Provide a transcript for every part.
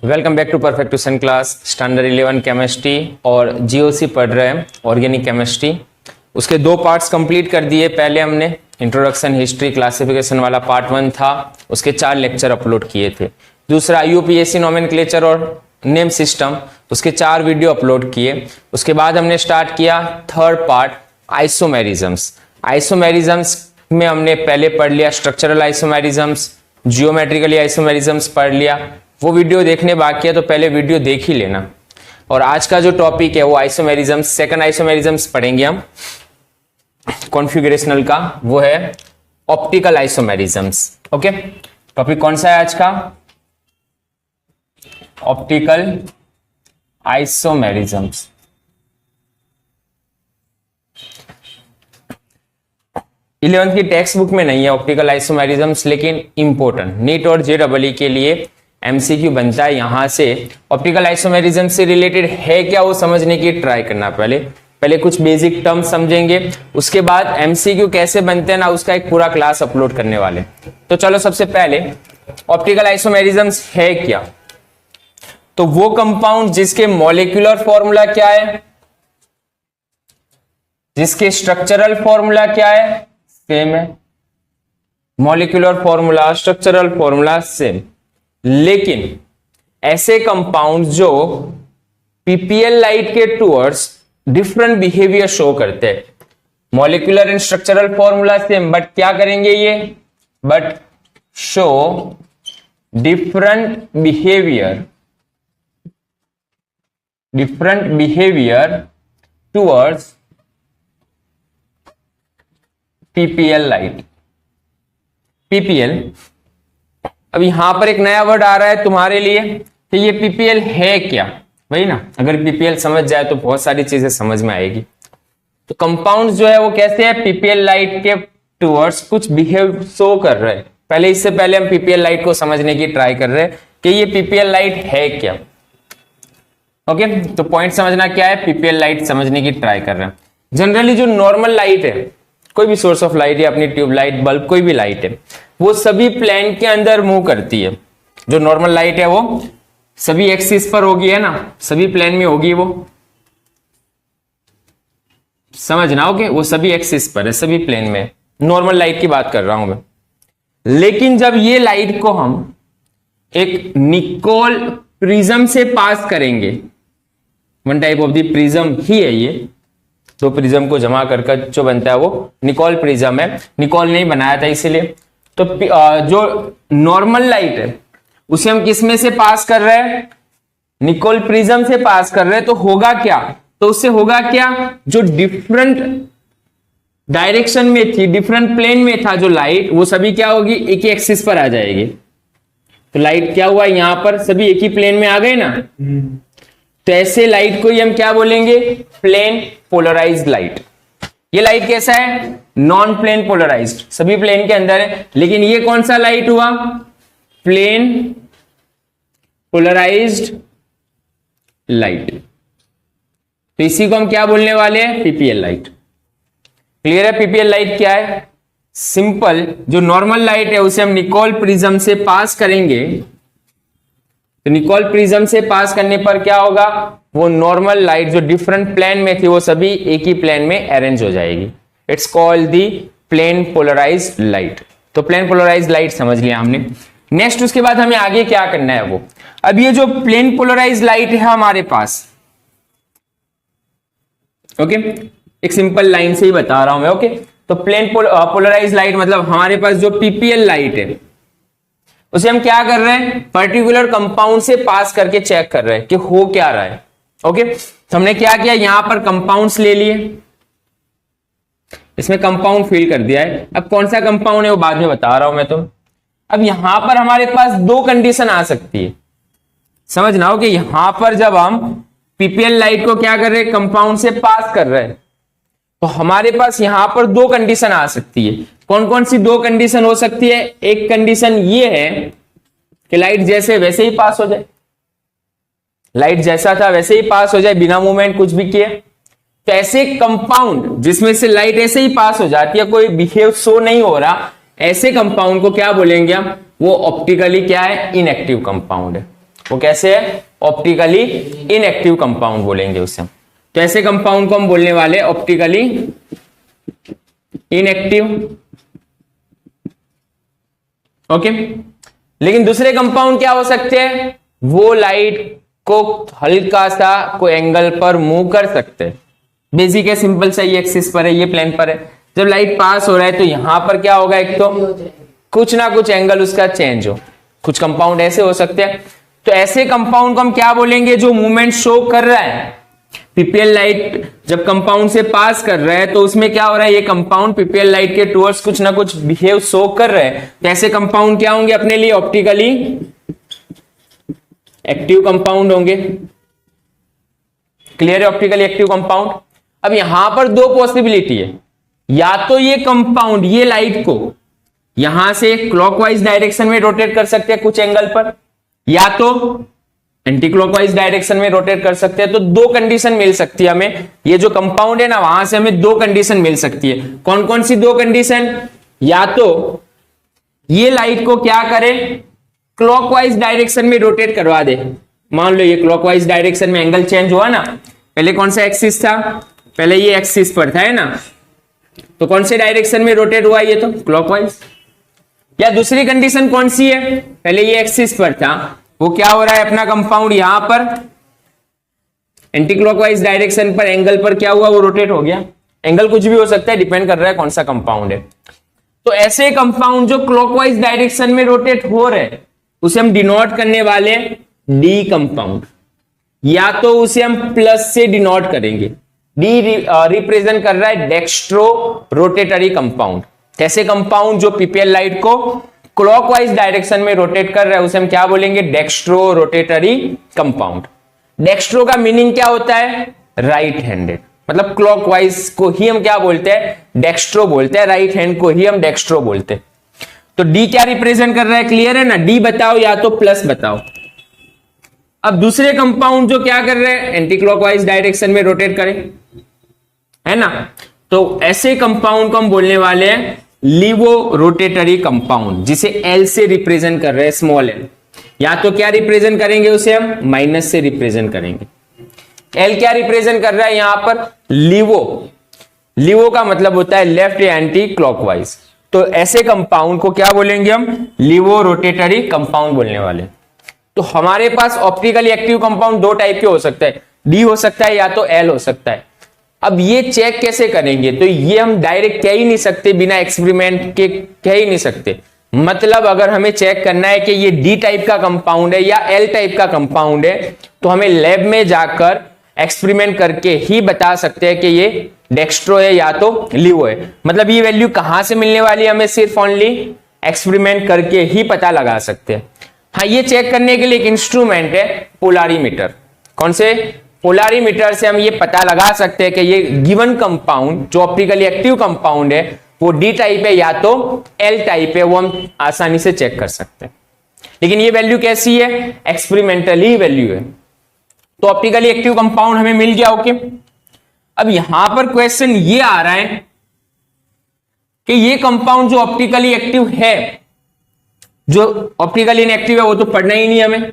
Welcome back to perfect class standard 11 chemistry और GOC पढ़ रहे हैं ऑर्गेनिक केमिस्ट्री। उसके दो पार्ट्स कंप्लीट कर दिए। पहले हमने इंट्रोडक्शन हिस्ट्री क्लासिफिकेशन वाला पार्ट 1 था, उसके 4 लेक्चर अपलोड किए थे। दूसरा यूपीएससी नोमेनक्लेचर और नेम सिस्टम, उसके 4 वीडियो अपलोड किए। उसके बाद हमने स्टार्ट किया थर्ड पार्ट आइसोमेरिज्म्स। आइसोमेरिज्म्स में हमने पहले पढ़ लिया स्ट्रक्चरल आइसोमेरिज्म्स, जियोमेट्रिकली आइसोमेरिज्म्स पढ़ लिया। वो वीडियो देखने बाकी है तो पहले वीडियो देख ही लेना। और आज का जो टॉपिक है वो आइसोमेरिज्म्स, सेकंड आइसोमेरिज्म्स पढ़ेंगे हम कॉन्फ़िगरेशनल का, वो है ऑप्टिकल आइसोमेरिज्म्स। ओके, टॉपिक कौन सा है आज का? ऑप्टिकल आइसोमेरिज्म्स। इलेवेंथ की टेक्स्ट बुक में नहीं है ऑप्टिकल आइसोमेरिज्म्स, लेकिन इंपॉर्टेंट नीट और जेईई के लिए एमसीक्यू बनता है। यहां से ऑप्टिकल आइसोमेरिज्म से रिलेटेड है क्या वो समझने की ट्राई करना। पहले कुछ बेसिक टर्म्स समझेंगे, उसके बाद एमसीक्यू कैसे बनते हैं ना, उसका एक पूरा क्लास अपलोड करने वाले। तो चलो सबसे पहले ऑप्टिकल आइसोमेरिज्म्स है क्या। तो वो कंपाउंड जिसके मॉलिक्यूलर फॉर्मूला क्या है, जिसके स्ट्रक्चरल फॉर्मूला क्या है, सेम है। Molecular formula, structural formula same, लेकिन ऐसे कंपाउंड जो पीपीएल लाइट के टूवर्ड्स डिफरेंट बिहेवियर शो करते हैं। Molecular and structural formula same, but क्या करेंगे ये, but show different behaviour towards PPL light. PPL, अब यहां पर एक नया वर्ड आ रहा है तुम्हारे लिए कि ये पीपीएल है क्या, वही ना। अगर पीपीएल समझ जाए तो बहुत सारी चीजें समझ में आएगी। तो कंपाउंड जो है वो कैसे है, पीपीएल लाइट के टूवर्ड्स कुछ बिहेव शो कर रहे हैं। पहले इससे पहले हम पीपीएल लाइट को समझने की ट्राई कर रहे हैं कि ये पीपीएल लाइट है क्या। ओके, तो पॉइंट समझना क्या है, पीपीएल लाइट समझने की ट्राई कर रहे हैं। जनरली जो नॉर्मल लाइट है, कोई भी सोर्स ऑफ लाइट है, अपनी ट्यूबलाइट, बल्ब, कोई भी लाइट है, वो सभी प्लेन के अंदर मूव करती है। जो नॉर्मल लाइट है वो सभी एक्सिस पर होगी, है ना, सभी प्लेन में होगी। वो समझना, ओके, वो सभी एक्सिस पर है, सभी प्लेन में। नॉर्मल लाइट की बात कर रहा हूं मैं। लेकिन जब ये लाइट को हम एक निकोल प्रिज्म से पास करेंगे, one type of the prism ही है ये, दो प्रिज्म को जमा कर जो बनता है वो निकोल प्रिज्म है। निकोल नहीं बनाया था इसीलिए। तो जो नॉर्मल लाइट है उसे हम किस में से पास कर रहे हैं, निकोल प्रिज्म से पास कर रहे हैं। तो होगा क्या, तो उससे होगा क्या, जो डिफरेंट डायरेक्शन में थी, डिफरेंट प्लेन में था जो लाइट, वो सभी क्या होगी, एक ही एक्सिस पर आ जाएगी। तो लाइट क्या हुआ, यहां पर सभी एक ही प्लेन में आ गए ना। तो ऐसे लाइट को ही हम क्या बोलेंगे, प्लेन पोलराइज्ड लाइट। ये लाइट कैसा है, नॉन प्लेन पोलराइज्ड, सभी प्लेन के अंदर है। लेकिन ये कौन सा लाइट हुआ, प्लेन पोलराइज्ड लाइट। तो इसी को हम क्या बोलने वाले हैं, पीपीएल लाइट। क्लियर है, पीपीएल लाइट क्या है, सिंपल। जो नॉर्मल लाइट है उसे हम निकोल प्रिज्म से पास करेंगे। तो निकोल प्रिज्म से पास करने पर क्या होगा, वो नॉर्मल लाइट जो डिफरेंट प्लेन में थी वो सभी एक ही प्लेन में अरेंज हो जाएगी। It's called the plane polarised light. तो प्लेन पोलराइज्ड लाइट समझ लिया हमने। नेक्स्ट उसके बाद हमें आगे क्या करना है वो, अब ये जो प्लेन पोलराइज्ड लाइट है हमारे पास, ओके, एक सिंपल लाइन से ही बता रहा हूं मैं। ओके, तो प्लेन पोलराइज्ड लाइट मतलब हमारे पास जो पीपीएल लाइट है उसे हम क्या कर रहे हैं, पर्टिकुलर कंपाउंड से पास करके चेक कर रहे हैं कि हो क्या रहा है। ओके, तो हमने क्या किया, यहां पर कंपाउंड्स ले लिए, इसमें कंपाउंड फिल कर दिया है। अब कौन सा कंपाउंड है वो बाद में बता रहा हूं मैं। तो अब यहां पर हमारे पास दो कंडीशन आ सकती है, समझना हो कि यहां पर जब हम पीपीएल लाइट को क्या कर रहे हैं, कंपाउंड से पास कर रहे हैं, तो हमारे पास यहां पर दो कंडीशन आ सकती है। कौन कौन सी दो कंडीशन हो सकती है, एक कंडीशन ये है कि लाइट जैसे वैसे ही पास हो जाए, लाइट जैसा था वैसे ही पास हो जाए बिना मूवमेंट कुछ भी किए। तो ऐसे कंपाउंड जिसमें से लाइट ऐसे ही पास हो जाती है, कोई बिहेव शो नहीं हो रहा, ऐसे कंपाउंड को क्या बोलेंगे हम, वो ऑप्टिकली क्या है, इनएक्टिव कंपाउंड है। वो कैसे है, ऑप्टिकली इनएक्टिव कंपाउंड बोलेंगे उसे हम। तो ऐसे कंपाउंड को हम बोलने वाले ऑप्टिकली इनएक्टिव। ओके, लेकिन दूसरे कंपाउंड क्या हो सकते हैं, वो लाइट को हल्का सा कोई एंगल पर मूव कर सकते हैं। बेसिक है, सिंपल सा, ये एक्सिस पर है, ये प्लेन पर है। जब लाइट पास हो रहा है तो यहां पर क्या होगा, एक तो कुछ ना कुछ एंगल उसका चेंज हो। कुछ कंपाउंड ऐसे हो सकते हैं। तो ऐसे कंपाउंड को हम क्या बोलेंगे, जो मूवमेंट शो कर रहा है। पीपीएल लाइट जब कंपाउंड से पास कर रहा है तो उसमें क्या हो रहा है, ये कंपाउंड पीपीएल लाइट के टुवर्ड्स कुछ ना कुछ बिहेव शो कर रहे हैं। तो ऐसे कंपाउंड क्या होंगे अपने लिए, ऑप्टिकली एक्टिव कंपाउंड होंगे। क्लियर है, ऑप्टिकली एक्टिव कंपाउंड। अब यहां पर दो पॉसिबिलिटी है, या तो ये कंपाउंड ये लाइट को यहां से क्लॉकवाइज डायरेक्शन में रोटेट कर सकते हैं कुछ एंगल पर, या तो एंटी क्लॉकवाइज डायरेक्शन में रोटेट कर सकते हैं। तो दो कंडीशन मिल सकती है हमें, ये जो कंपाउंड है ना, वहां से हमें दो कंडीशन मिल सकती है। कौन कौन सी दो कंडीशन, या तो ये लाइट को क्या करे, क्लॉकवाइज डायरेक्शन में रोटेट करवा दे। मान लो ये क्लॉकवाइज डायरेक्शन में एंगल चेंज हुआ ना, पहले कौन सा एक्सिस था, पहले ये एक्सिस पर था, है ना, तो कौन से डायरेक्शन में रोटेट हुआ, ये तो क्लॉकवाइज। या दूसरी कंडीशन कौन सी है, पहले ये एक्सिस पर था, वो क्या हो रहा है, अपना कंपाउंड यहां पर एंटी क्लॉकवाइज डायरेक्शन पर एंगल पर क्या हुआ, वो रोटेट हो गया। एंगल कुछ भी हो सकता है, डिपेंड कर रहा है कौन सा कंपाउंड है। तो ऐसे कंपाउंड जो क्लॉकवाइज डायरेक्शन में रोटेट हो रहे हैं उसे हम डिनोट करने वाले डी कंपाउंड, या तो उसे हम प्लस से डिनोट करेंगे। डी रिप्रेजेंट कर रहा है डेक्स्ट्रो रोटेटरी कंपाउंड। ऐसे कंपाउंड जो पीपीएल लाइट को क्लॉकवाइज डायरेक्शन में रोटेट कर रहा है उसे हम क्या बोलेंगे, डेक्स्ट्रो रोटेटरी कंपाउंड। डेक्स्ट्रो का मीनिंग क्या होता है, राइट हैंडेड, मतलब क्लॉकवाइज को ही हम क्या बोलते हैं, डेक्स्ट्रो बोलते हैं, राइट हैंड को ही हम डेक्स्ट्रो बोलते हैं। तो डी क्या रिप्रेजेंट कर रहा है, क्लियर है ना, डी बताओ या तो प्लस बताओ। अब दूसरे कंपाउंड जो क्या कर रहे हैं, एंटी क्लॉकवाइज डायरेक्शन में रोटेट करें, है ना, तो ऐसे कंपाउंड को हम बोलने वाले हैं लीवो रोटेटरी कंपाउंड, जिसे एल से रिप्रेजेंट कर रहे हैं, स्मॉल एल। या तो क्या रिप्रेजेंट करेंगे उसे हम, माइनस से रिप्रेजेंट करेंगे। एल क्या रिप्रेजेंट कर रहा है यहां पर, लीवो। लीवो का मतलब होता है लेफ्ट या एंटी क्लॉकवाइज। तो ऐसे कंपाउंड को क्या बोलेंगे हम, लीवो रोटेटरी कंपाउंड बोलने वाले। तो हमारे पास ऑप्टिकली एक्टिव कंपाउंड दो टाइप के हो सकते हैं, डी हो सकता है या तो एल हो सकता है। अब ये चेक कैसे करेंगे, तो ये हम डायरेक्ट कह ही नहीं सकते, बिना एक्सपेरिमेंट के कह ही नहीं सकते। मतलब अगर हमें चेक करना है कि ये डी टाइप का कंपाउंड है या एल टाइप का कंपाउंड है, तो हमें लैब में जाकर एक्सपेरिमेंट करके ही बता सकते हैं कि ये डेक्स्ट्रो है या तो लीवो है। मतलब ये वैल्यू कहां से मिलने वाली है, हमें सिर्फ ओनली एक्सपेरिमेंट करके ही पता लगा सकते हैं। हाँ, ये चेक करने के लिए एक इंस्ट्रूमेंट है, पोलारीमीटर। कौन से, पोलारीमीटर से हम ये पता लगा सकते हैं कि ये गिवन कंपाउंड जो ऑप्टिकली एक्टिव कंपाउंड है वो डी टाइप है या तो एल टाइप है, वो हम आसानी से चेक कर सकते हैं। लेकिन ये वैल्यू कैसी है, एक्सपेरिमेंटली वैल्यू है। तो ऑप्टिकली एक्टिव कंपाउंड हमें मिल गया, ओके। अब यहां पर क्वेश्चन ये आ रहा है कि ये कंपाउंड जो ऑप्टिकली एक्टिव है, जो ऑप्टिकली इनएक्टिव है, वो तो पढ़ना ही नहीं हमें,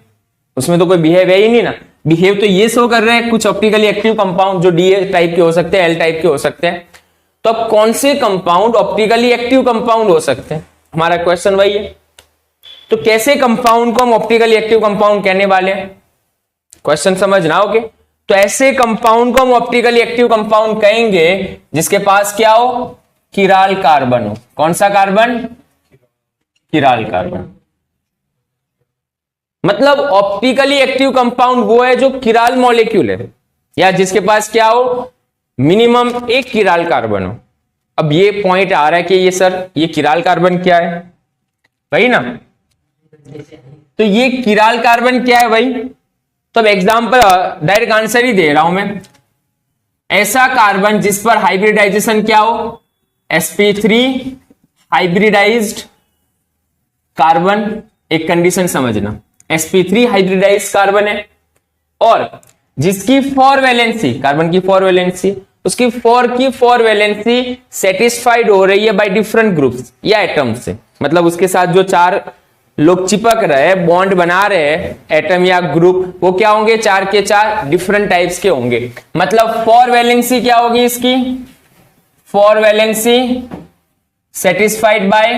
उसमें तो कोई बिहेव है ही नहीं ना। बिहेव तो ये शो कर रहे हैं कुछ ऑप्टिकली एक्टिव कंपाउंड जो डी टाइप के हो सकते हैं, एल टाइप के हो सकते हैं। तो अब कौन से कंपाउंड ऑप्टिकली एक्टिव कंपाउंड हो सकते हैं, हमारा क्वेश्चन वही है। तो कैसे कंपाउंड को हम ऑप्टिकली एक्टिव कंपाउंड कहने वाले हैं, क्वेश्चन समझना, ओके। तो ऐसे कंपाउंड को हम ऑप्टिकली एक्टिव कंपाउंड कहेंगे जिसके पास क्या हो, किराल कार्बन हो। कौन सा कार्बन, किराल कार्बन। मतलब ऑप्टिकली एक्टिव कंपाउंड वो है जो किराल मॉलिक्यूल है, या जिसके पास क्या हो, मिनिमम एक किराल कार्बन हो। अब ये पॉइंट आ रहा है कि ये सर ये किराल कार्बन क्या है, वही ना, तो ये किराल कार्बन क्या है भाई। तो अब एग्जाम्पल डायरेक्ट आंसर ही दे रहा हूं मैं, ऐसा कार्बन जिस पर हाइब्रिडाइजेशन क्या हो, sp3 हाइब्रिडाइज्ड कार्बन। एक कंडीशन समझना, sp3 हाइब्रिडाइज्ड कार्बन है और जिसकी 4 वैलेंसी, कार्बन की 4 वैलेंसी, उसकी 4 की 4 वैलेंसी सेटिस्फाइड हो रही है बाय डिफरेंट ग्रुप्स या एटम से, मतलब उसके साथ जो 4 लोग चिपक रहे हैं, बॉन्ड बना रहे हैं, एटम या ग्रुप, वो क्या होंगे, 4 के 4 डिफरेंट टाइप्स के होंगे। मतलब 4 वैलेंसी क्या होगी इसकी, 4 valency satisfied by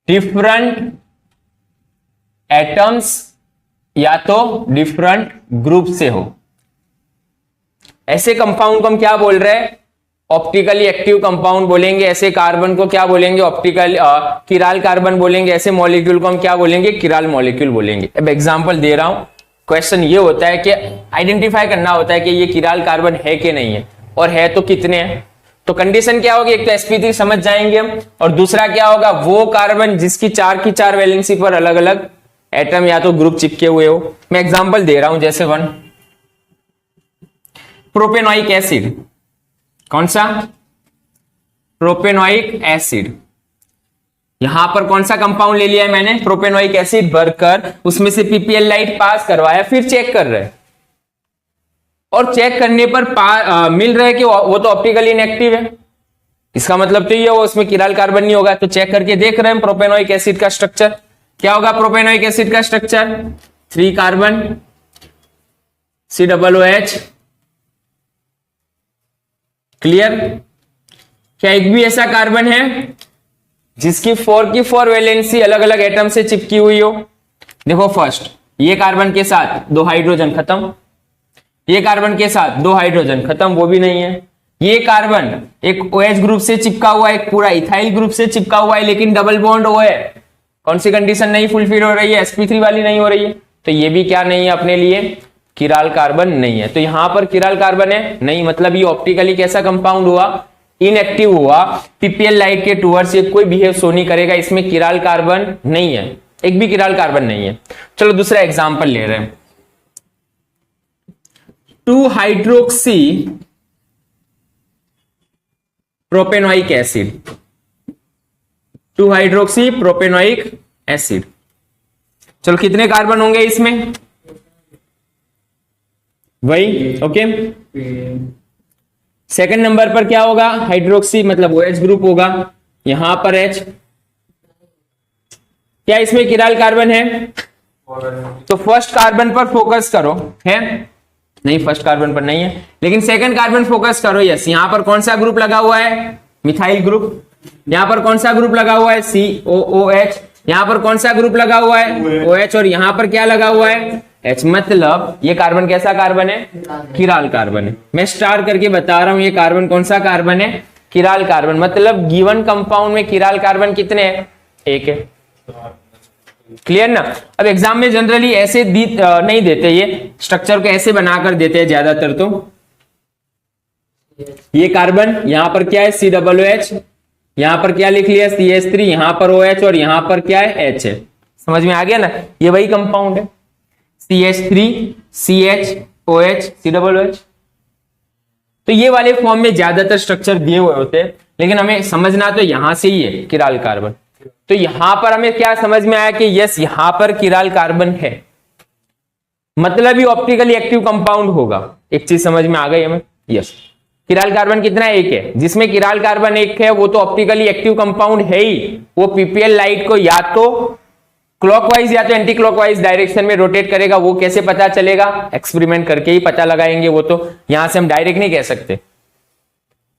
different atoms या तो डिफरेंट ग्रुप से हो। ऐसे कंपाउंड को हम क्या बोल रहे हैं, ऑप्टिकली एक्टिव कंपाउंड बोलेंगे। ऐसे कार्बन को क्या बोलेंगे, ऑप्टिकल किराल कार्बन बोलेंगे। ऐसे मॉलिक्यूल को हम क्या बोलेंगे, किराल मॉलिक्यूल बोलेंगे। अब एग्जांपल दे रहा हूं, क्वेश्चन ये होता है कि आइडेंटिफाई करना होता है कि ये किराल कार्बन है कि नहीं है, और है तो कितने हैं। तो कंडीशन क्या होगी, एक तो sp3 समझ जाएंगे हम, और दूसरा क्या होगा, वो कार्बन जिसकी 4 की 4 वैलेंसी पर अलग अलग एटम या तो ग्रुप चिपके हुए हो। मैं एग्जांपल दे रहा हूं, जैसे 1 प्रोपेनोइक एसिड, कौन सा, प्रोपेनोइक एसिड। यहां पर कौन सा कंपाउंड ले लिया है मैंने, प्रोपेनोइक एसिड भरकर उसमें से पीपीएल लाइट पास करवाया, फिर चेक कर रहे हैं, और चेक करने पर मिल रहा है कि वो तो ऑप्टिकली इनएक्टिव है। इसका मतलब तो ये वो उसमें किराल कार्बन नहीं होगा। तो चेक करके देख रहे हैं प्रोपेनोइक एसिड का स्ट्रक्चर क्या होगा। प्रोपेनोइक एसिड का स्ट्रक्चर 3 कार्बन COOH, क्लियर। क्या एक भी ऐसा कार्बन है जिसकी 4 की 4 वैलेंसी अलग अलग एटम से चिपकी हुई हो। देखो फर्स्ट, ये कार्बन के साथ 2 हाइड्रोजन खत्म, ये कार्बन के साथ 2 हाइड्रोजन खत्म, वो भी नहीं है। ये कार्बन एक OH ग्रुप से चिपका हुआ है, एक पूरा इथाइल ग्रुप से चिपका हुआ है, लेकिन डबल बॉन्ड O है। कौन सी कंडीशन नहीं फुलफिल हो रही है, sp3 वाली नहीं हो रही है। तो ये भी क्या नहीं है अपने लिए, किराल कार्बन नहीं है। तो यहां पर किराल कार्बन है नहीं, मतलब ये ऑप्टिकली कैसा कंपाउंड हुआ, इनएक्टिव हुआ। पीपीएल लाइट के टूवर्ड्स ये कोई बिहेव सो नहीं करेगा, इसमें किराल कार्बन नहीं है, एक भी किराल कार्बन नहीं है। चलो दूसरा एग्जांपल ले रहे हैं, 2 hydroxy propanoic acid, 2 hydroxy propanoic acid. चलो कितने कार्बन होंगे इसमें, वही ओके। सेकंड नंबर पर क्या होगा, हाइड्रोक्सी मतलब OH ग्रुप होगा, यहां पर H। क्या इसमें किराल कार्बन है, तो फर्स्ट कार्बन पर फोकस करो, है नहीं, फर्स्ट कार्बन पर नहीं है, लेकिन सेकंड कार्बन फोकस करो। यस, यहां पर कौन सा ग्रुप लगा हुआ है, मिथाइल ग्रुप। यहां पर कौन सा ग्रुप लगा हुआ है, COOH। यहां पर कौन सा ग्रुप लगा हुआ है, OH, और यहां पर क्या लगा हुआ है, H। मतलब ये कार्बन कैसा कार्बन है, किराल कार्बन है। मैं स्टार करके बता रहा हूं, ये कार्बन कौन सा कार्बन है, किराल कार्बन। मतलब गिवन कंपाउंड में किराल कार्बन कितने हैं, 1 है। क्लियर ना। अब एग्जाम में जनरली ऐसे नहीं देते, ये स्ट्रक्चर को ऐसे बनाकर देते हैं ज्यादातर। तो ये कार्बन यहां पर क्या है, COOH, यहां पर क्या लिख लिया, CH3, यहां पर OH, और यहां पर क्या है, H है। समझ में आ गया ना, ये वही कंपाउंड है, CH3 CHOH COOH। तो ये वाले फॉर्म में ज्यादातर स्ट्रक्चर दिए हुए होते हैं, लेकिन हमें समझना तो यहां से ही है, किराल कार्बन। तो यहां पर हमें क्या समझ में आया कि यस, यहां पर किराल कार्बन है, मतलब ही ऑप्टिकली एक्टिव कंपाउंड होगा। एक चीज समझ में आ गई हमें, यस। किराल कार्बन कितना, 1 है। जिसमें किराल कार्बन 1 है वो तो ऑप्टिकली एक्टिव कंपाउंड है ही। वो पीपीएल लाइट को या तो क्लॉकवाइज या तो एंटी क्लॉकवाइज डायरेक्शन में रोटेट करेगा। वो कैसे पता चलेगा, एक्सपेरिमेंट करके ही पता लगाएंगे। वो तो यहां से हम डायरेक्ट नहीं कह सकते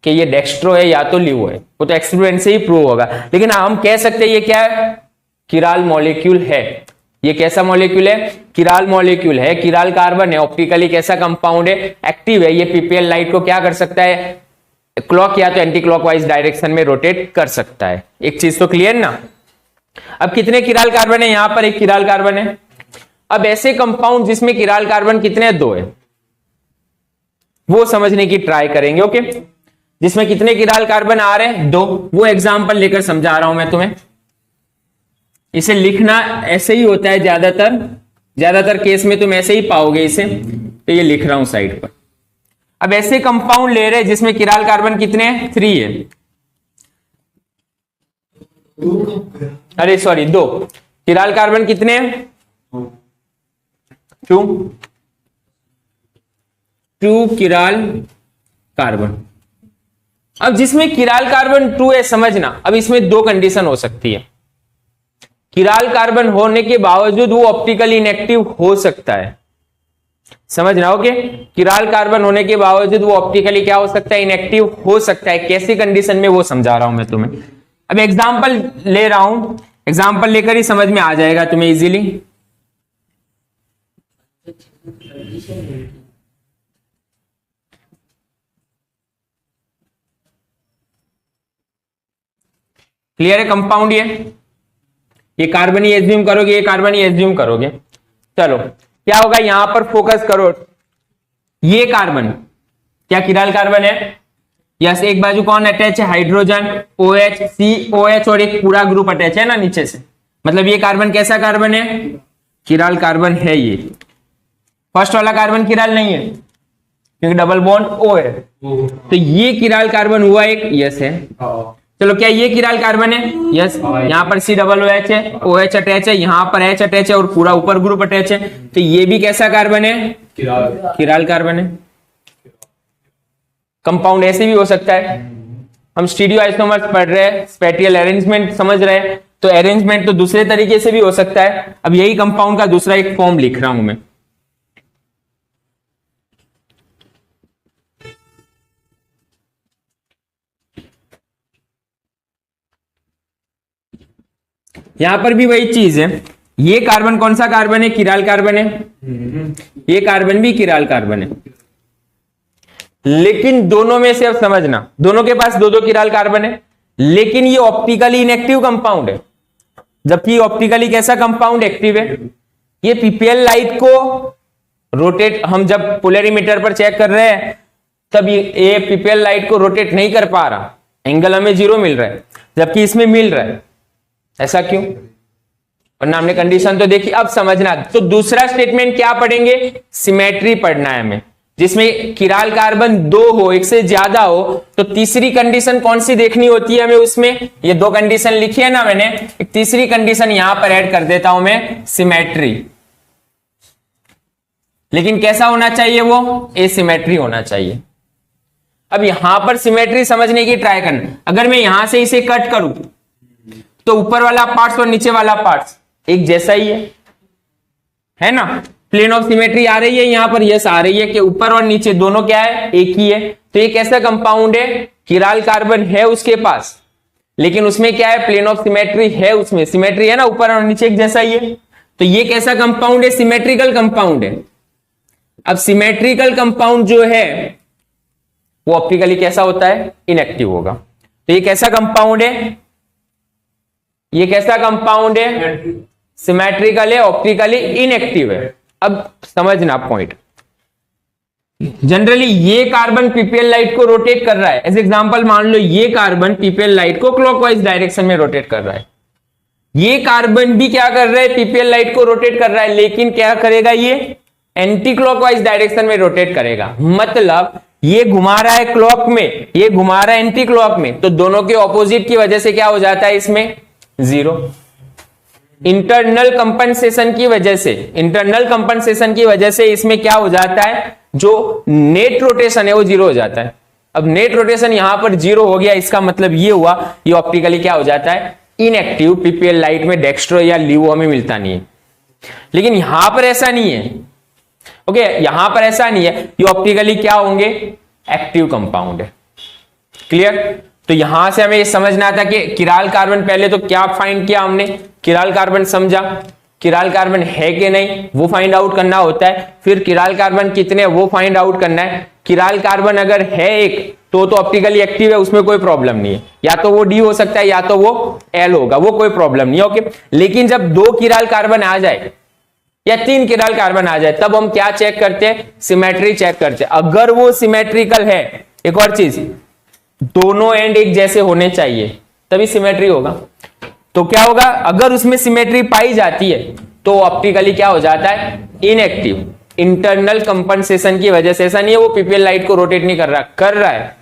कि ये डेक्स्ट्रो है या तो लिवो है, वो तो एक्सपेरिमेंट से ही प्रूव होगा। लेकिन हम कह सकते हैं ये क्या है, किराल मॉलिक्यूल है। ये कैसा मॉलिक्यूल है, किराल मॉलिक्यूल है, किराल कार्बन है, ऑप्टिकली कैसा कंपाउंड है, एक्टिव है। ये पीपीएल लाइट को क्या कर सकता है, क्लॉक या तो एंटी क्लॉकवाइज डायरेक्शन में रोटेट कर सकता है। एक चीज तो क्लियर ना। अब कितने किराल कार्बन है, यहां पर 1 किराल कार्बन है। अब ऐसे कंपाउंड जिसमें किराल कार्बन कितने, 2 है, वो समझने की ट्राई करेंगे। ओके, जिसमें कितने किराल कार्बन आ रहे हैं, 2। वो एग्जांपल लेकर समझा रहा हूं मैं तुम्हें। इसे लिखना ऐसे ही होता है, ज्यादातर केस में तुम ऐसे ही पाओगे इसे। तो ये लिख रहा हूं साइड पर। अब ऐसे कंपाउंड ले रहे हैं जिसमें किराल कार्बन कितने हैं, 3 है। अरे सॉरी, 2 किराल कार्बन कितने हैं, 2। 2 किराल कार्बन। अब जिसमें किराल कार्बन 2 है, समझना, अब इसमें 2 कंडीशन हो सकती है। किराल कार्बन होने के बावजूद वो ऑप्टिकली इनएक्टिव हो सकता है, समझना। ओके, किराल कार्बन होने के बावजूद वो ऑप्टिकली क्या हो सकता है, इनएक्टिव हो सकता है। कैसी कंडीशन में, वो समझा रहा हूं मैं तुम्हें। अब एग्जांपल ले रहा हूं, एग्जांपल लेकर ही समझ में आ जाएगा तुम्हें इजीली। क्लियर है? कंपाउंड ये कार्बन ही एज्यूम करोगे, ये कार्बन ही एज्यूम करोगे। चलो क्या होगा, यहां पर फोकस करो। ये कार्बन क्या किराल कार्बन है? यस, एक बाजू कौन अटैच है, हाइड्रोजन, OH, COH और एक पूरा ग्रुप अटैच है ना नीचे से। मतलब ये कार्बन कैसा कार्बन है, किराल कार्बन है। ये फर्स्ट वाला कार्बन किराल नहीं है क्योंकि डबल बॉन्ड O है, तो ये किराल कार्बन हुआ एक। यस है। चलो क्या ये किराल कार्बन है? यस। यहाँ पर COOH है, OH अटैच है, यहाँ पर H अटैच है और पूरा ऊपर ग्रुप अटैच है, तो ये भी कैसा कार्बन है, किराल कार्बन है। कंपाउंड ऐसे भी हो सकता है। हम स्टीरियो आइसोमर्स पढ़ रहे हैं, स्पेटियल अरेंजमेंट समझ रहे हैं, तो अरेंजमेंट तो दूसरे तरीके से भी हो सकता है। अब यही कंपाउंड का दूसरा एक फॉर्म लिख रहा हूं मैं। यहां पर भी वही चीज है। ये कार्बन कौन सा कार्बन है, किराल कार्बन है। ये कार्बन भी किराल कार्बन है, लेकिन दोनों में से अब समझना, दोनों के पास 2-2 किराल कार्बन है, लेकिन ये ऑप्टिकली इनएक्टिव कंपाउंड है, जबकि ऑप्टिकली कैसा कंपाउंड, एक्टिव है। ये पीपीएल लाइट को रोटेट, हम जब पोलरिमीटर पर चेक कर रहे हैं तब ये पीपीएल लाइट को रोटेट नहीं कर पा रहा, एंगल हमें 0 मिल रहा है, जबकि इसमें मिल रहा है। ऐसा क्यों? वरना हमने कंडीशन तो देखी। अब समझना, तो दूसरा स्टेटमेंट क्या पढ़ेंगे, सिमेट्री पढ़ना है हमें, जिसमें किराल कार्बन 2 हो, एक से ज्यादा हो, तो तीसरी कंडीशन कौन सी देखनी होती है हमें उसमें। ये 2 कंडीशन लिखी है ना मैंने, एक तीसरी कंडीशन यहां पर ऐड कर देता हूं मैं, सिमेट्री। लेकिन कैसा होना चाहिए वो, एसिमेट्री होना चाहिए। अब यहां पर सिमेट्री समझने की ट्राई करना। अगर मैं यहां से इसे कट करूं तो ऊपर वाला पार्ट्स और नीचे वाला पार्ट्स एक जैसा ही है ना। प्लेन ऑफ सिमेट्री आ रही है यहां पर, यस आ रही है कि ऊपर और नीचे दोनों क्या है, एक ही है। तो ये कैसा कंपाउंड है, किराल कार्बन है उसके पास, लेकिन उसमें क्या है, प्लेन ऑफ सिमेट्री है, उसमें सिमेट्री है ना, ऊपर और नीचे एक जैसा ही है। तो ये कैसा कंपाउंड है, सिमेट्रिकल कंपाउंड है। अब सिमेट्रिकल कंपाउंड जो है वो ऑप्टिकली कैसा होता है, इनएक्टिव होगा। तो ये कैसा कंपाउंड है, ये कैसा कंपाउंड है, सिमेट्रिकल है, ऑप्टिकली इनएक्टिव है। अब समझना पॉइंट, जनरली ये कार्बन पीपीएल लाइट को रोटेट कर रहा है। एज एग्जांपल मान लो ये कार्बन पीपीएल लाइट को क्लॉकवाइज डायरेक्शन में रोटेट कर रहा है, ये कार्बन भी क्या कर रहा है, पीपीएल लाइट को रोटेट कर रहा है, लेकिन क्या करेगा, ये एंटी क्लॉकवाइज डायरेक्शन में रोटेट करेगा। मतलब ये घुमा रहा है क्लॉक में, ये घुमा रहा है एंटी क्लॉक में, तो दोनों के ऑपोजिट की वजह से क्या हो जाता है, इसमें 0। इंटरनल कंपनसेशन की वजह से, इंटरनल कंपनसेशन की वजह से इसमें क्या हो जाता है, जो नेट रोटेशन है वो 0 हो जाता है। अब नेट रोटेशन यहां पर 0 हो गया, इसका मतलब ये हुआ ये ऑप्टिकली क्या हो जाता है, इनएक्टिव। पीपीएल लाइट में डेक्स्ट्रो या लिवो हमें मिलता नहीं है, लेकिन यहां पर ऐसा नहीं है। ओके, यहां पर ऐसा नहीं है, ये ऑप्टिकली क्या होंगे, एक्टिव कंपाउंड है। क्लियर? तो यहां से हमें समझना था कि किराल कार्बन, पहले तो क्या फाइंड किया हमने, किराल कार्बन समझा, किराल कार्बन है कि नहीं वो फाइंड आउट करना होता है। फिर किराल कार्बन कितने वो फाइंड आउट करना है। किराल कार्बन अगर है एक तो ऑप्टिकली एक्टिव है, उसमें कोई प्रॉब्लम नहीं है, या तो वो डी हो सकता है या तो वो एल होगा, वो कोई प्रॉब्लम नहीं है। ओके, लेकिन जब 2 किराल कार्बन आ जाए या 3 किराल कार्बन आ जाए, तब हम क्या चेक करते हैं, सिमेट्री चेक करते हैं। अगर वो सिमेट्रिकल है, एक और चीज, दोनों एंड एक जैसे होने चाहिए तभी सिमेट्री होगा। तो क्या होगा, अगर उसमें सिमेट्री पाई जाती है तो ऑप्टिकली क्या हो जाता है, इनएक्टिव। इंटरनल कंपनसेशन की वजह से, ऐसा नहीं है वो पीपीएल लाइट को रोटेट नहीं कर रहा है,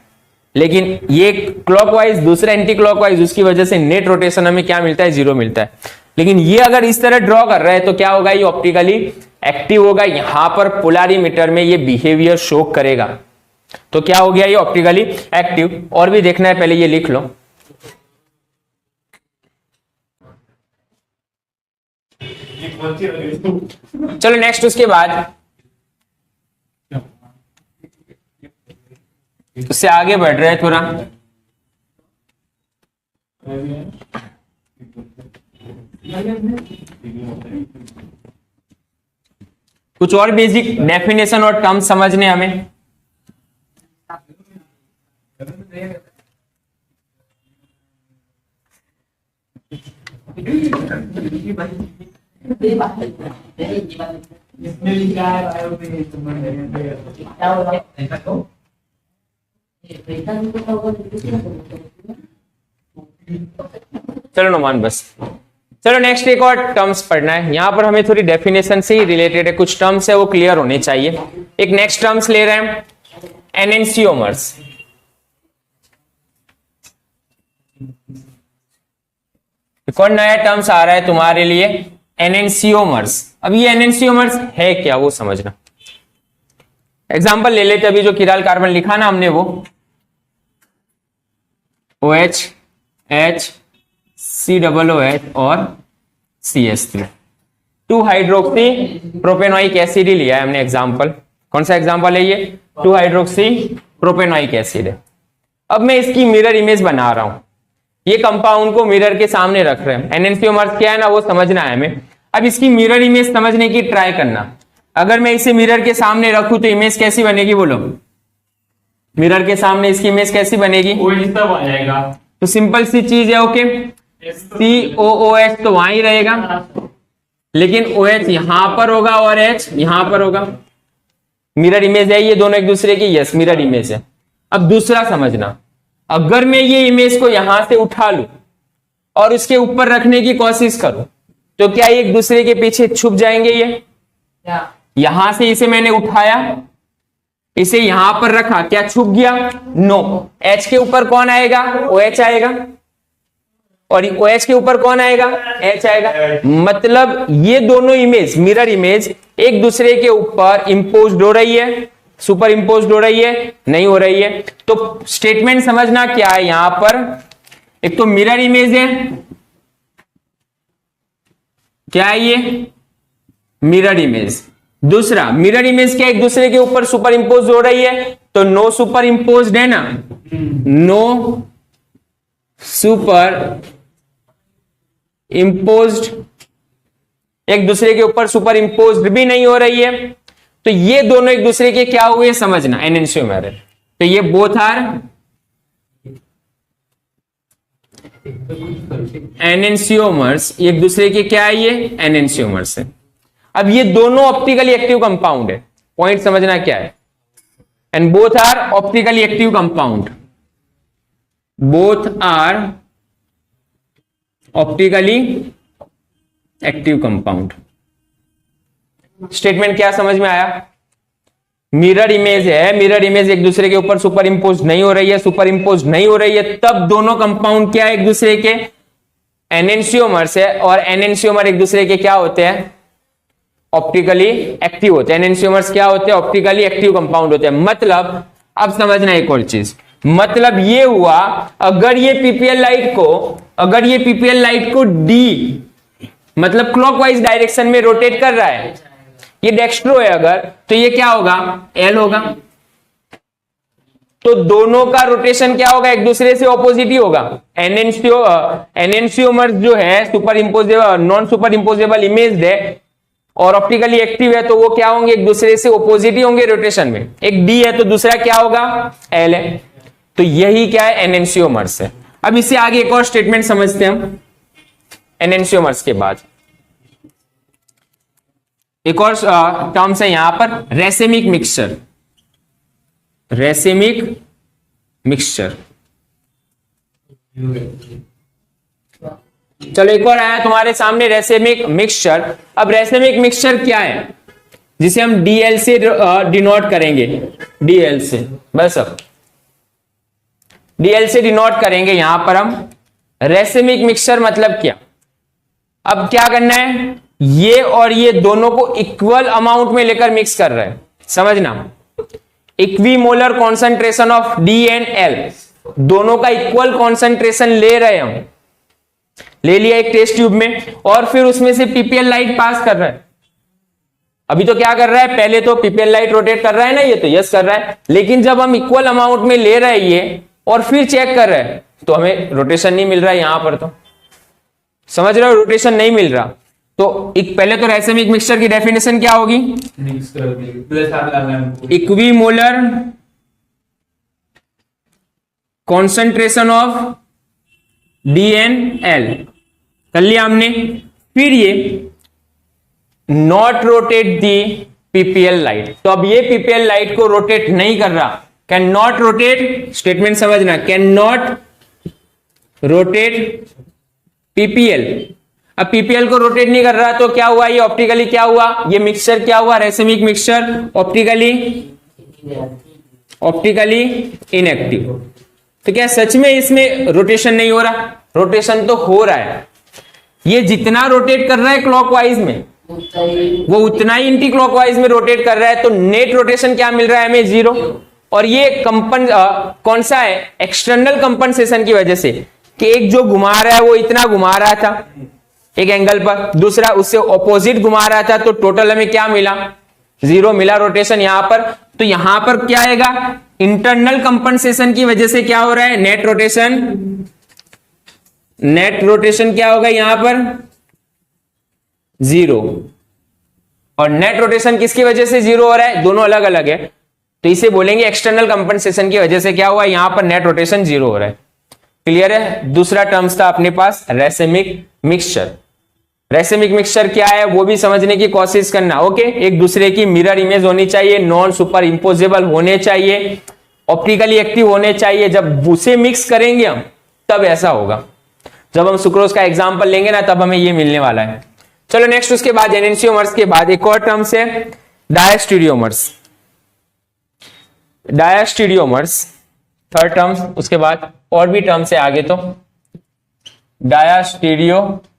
लेकिन ये क्लॉकवाइज दूसरा एंटी क्लॉकवाइज, उसकी वजह से नेट रोटेशन हमें क्या मिलता है, 0 मिलता है। लेकिन ये अगर इस तरह ड्रॉ कर रहा है तो क्या होगा, ये ऑप्टिकली एक्टिव होगा, यहां पर पोलारीमीटर में ये बिहेवियर शो करेगा। तो क्या हो गया ये ऑप्टिकली एक्टिव। और भी देखना है, पहले ये लिख लो। चलो नेक्स्ट, उसके बाद उससे आगे बढ़ रहे हैं थोड़ा। कुछ और बेसिक डेफिनेशन और टर्म समझने हमें। चलो नुमान बस। चलो नेक्स्ट एक और टर्म्स पढ़ना है। यहां पर हमें थोड़ी डेफिनेशन से ही रिलेटेड है, कुछ टर्म्स है वो क्लियर होने चाहिए। एक नेक्स्ट टर्म्स ले रहे हैं, एनेंसियोमर्स। एक और नया टर्म्स आ रहा है तुम्हारे लिए, एनेंसियोमर्स। अब ये एनेंसियोमर्स है क्या वो समझना। एग्जांपल ले लेते, अभी जो किराल कार्बन लिखा ना हमने वो OH, H, COOH और CH3, 2 हाइड्रोक्सी प्रोपेनोइक एसिड ही लिया है हमने एग्जांपल। कौन सा एग्जांपल है ये, 2 हाइड्रोक्सी प्रोपेनोइक एसिड है। अब मैं इसकी मिरर इमेज बना रहा हूं, ये कंपाउंड को मिरर के सामने रख रहे हैं। एनेंसियोमर्स क्या है ना वो समझना है हमें। अब इसकी मिरर इमेज समझने की ट्राई करना। अगर मैं इसे मिरर के सामने रखूं तो इमेज कैसी बनेगी बोलो। मिरर के सामने इसकी इमेज कैसी बनेगी, बन जाएगा। तो सिंपल सी चीज है, ओके। COOH तो वहां ही रहेगा, लेकिन OH यहां पर होगा और H यहां पर होगा। मिरर इमेज है ये दोनों एक दूसरे की, यस मिरर इमेज है। अब दूसरा समझना, अगर मैं ये इमेज को यहां से उठा लूं और उसके ऊपर रखने की कोशिश करूं तो क्या एक दूसरे के पीछे छुप जाएंगे ये? यहां से इसे मैंने उठाया, इसे यहां पर रखा, क्या छुप गया? नो। H के ऊपर कौन आएगा? OH आएगा। और OH के ऊपर कौन आएगा? H आएगा। मतलब ये दोनों इमेज, मिरर इमेज एक दूसरे के ऊपर इंपोज्ड हो रही है, सुपर इंपोज्ड हो रही है, नहीं हो रही है। तो स्टेटमेंट समझना क्या है यहां पर, एक तो मिरर इमेज है, क्या है ये? Mirror image. दूसरा मिरर इमेज क्या एक दूसरे के ऊपर सुपर इंपोज हो रही है, तो नो सुपर इंपोज्ड है ना, नो सुपर इंपोज्ड, एक दूसरे के ऊपर सुपर इंपोज्ड भी नहीं हो रही है। तो ये दोनों एक दूसरे के क्या हुए समझना, एनेंसियोमर है। तो ये बोथ आर एनेंसियोमर्स, एक दूसरे के क्या है ये? एनेंसियोमर्स है। अब ये दोनों ऑप्टिकली एक्टिव कंपाउंड है, पॉइंट समझना क्या है, and both are optically active compound, both are optically active compound. Statement क्या समझ में आया? मिरर इमेज है, मिरर इमेज एक दूसरे के ऊपर सुपर इंपोज नहीं हो रही है, सुपर इंपोज नहीं हो रही है, तब दोनों कंपाउंड क्या है एक दूसरे के? एनेंसियोमर्स है। और एनेंसियोमर एक दूसरे के क्या होते हैं? ऑप्टिकली एक्टिव होते हैं। एनेंसियोमर्स क्या होते हैं? ऑप्टिकली एक्टिव कंपाउंड होते हैं। मतलब अब समझना एक और चीज, मतलब ये हुआ अगर ये पीपीएल लाइट को डी मतलब क्लॉकवाइज डायरेक्शन में रोटेट कर रहा है, ये डेक्स्ट्रो है अगर, तो ये क्या होगा? एल होगा। तो दोनों का रोटेशन क्या होगा? एक दूसरे से ऑपोजिट ही होगा। एनेंसियोमर्स जो है सुपर इंपोजेबल, नॉन सुपर इंपोजेबल इमेज है और ऑप्टिकली एक्टिव है, तो वो क्या होंगे? एक दूसरे से ऑपोजिट ही होंगे रोटेशन में। एक डी है तो दूसरा क्या होगा? एल है। तो यही क्या है? एनेंसियोमर्स है। अब इससे आगे एक और स्टेटमेंट समझते हैं हम। एनेंसियोमर्स के बाद एक और टर्म्स है यहां पर, रेसेमिक मिक्सचर। रेसेमिक मिक्सचर, चलो एक और आया तुम्हारे सामने, रेसेमिक मिक्सचर। अब रेसेमिक मिक्सचर क्या है? जिसे हम डीएल से डिनोट करेंगे, डीएल से, बस अब डीएल से डिनोट करेंगे यहां पर हम। रेसेमिक मिक्सचर मतलब क्या? अब क्या करना है? ये और ये दोनों को इक्वल अमाउंट में लेकर मिक्स कर रहे हैं, समझना। इक्विमोलर कॉन्सेंट्रेशन ऑफ DnL, दोनों का इक्वल कॉन्सेंट्रेशन ले रहे हैं हम, ले लिया एक टेस्ट ट्यूब में, और फिर उसमें से PPL लाइट पास कर रहा है। अभी तो क्या कर रहा है, पहले तो PPL लाइट रोटेट कर रहा है ना, ये तो यस कर रहा है, लेकिन जब हम इक्वल अमाउंट में ले रहे हैं ये और फिर चेक कर रहे हैं तो हमें रोटेशन नहीं मिल रहा है यहां पर, तो समझ रहे हो, रोटेशन नहीं मिल रहा। तो एक पहले तो रैसेमिक मिक्सचर की डेफिनेशन क्या होगी, इक्विमोलर कॉन्सेंट्रेशन ऑफ DnL कर लिया हमने। फिर ये not rotate the PPL light, तो अब ये PPL लाइट को रोटेट नहीं कर रहा, कैन नॉट रोटेट, स्टेटमेंट समझना, कैन नॉट रोटेट PPL। अब PPL को रोटेट नहीं कर रहा तो क्या हुआ, ये ऑप्टिकली क्या हुआ, ये मिक्सचर क्या हुआ, रैसेमिक मिक्सचर ऑप्टिकली इनएक्टिव। तो क्या सच में इसमें रोटेशन नहीं हो रहा, रोटेशन तो हो रहा है। ये जितना रोटेट कर रहा है क्लॉकवाइज में वो उतना ही एंटी क्लॉकवाइज में रोटेट कर रहा है, तो नेट रोटेशन क्या मिल रहा है हमें, 0। और ये कौन सा है, एक्सटर्नल कंपनसेशन की वजह से, कि एक जो घुमा रहा है वो इतना घुमा रहा था एक एंगल पर, दूसरा उससे ऑपोजिट घुमा रहा था, तो टोटल हमें क्या मिला, 0 मिला रोटेशन यहां पर। तो यहां पर क्या आएगा, इंटरनल कंपनसेशन की वजह से क्या हो रहा है, नेट रोटेशन क्या होगा यहां पर, 0। और नेट रोटेशन किसकी वजह से 0 हो रहा है, दोनों अलग अलग है, तो इसे बोलेंगे एक्सटर्नल कंपनसेशन की वजह से क्या हुआ, यहां पर नेट रोटेशन 0 हो रहा है। क्लियर है। दूसरा टर्म्स था अपने पास रैसेमिक मिक्सचर। रैसेमिक मिक्सचर क्या है वो भी समझने की कोशिश करना, ओके। एक दूसरे की मिरर इमेज होनी चाहिए, नॉन सुपर इंपोजेबल होने चाहिए, ऑप्टिकली एक्टिव होने चाहिए। जब उसे मिक्स करेंगे हम तब ऐसा होगा। जब हम सुक्रोज का एग्जांपल लेंगे ना तब हमें ये मिलने वाला है। चलो नेक्स्ट, उसके बाद एनेंशियोमर्स के बाद एक और टर्म्स है डायस्टीरियोमर्स। डायस्टीरियोमर्स थर्ड टर्म्स, उसके बाद और भी टर्म्स है आगे। तो डायस्टीरियोमर्स,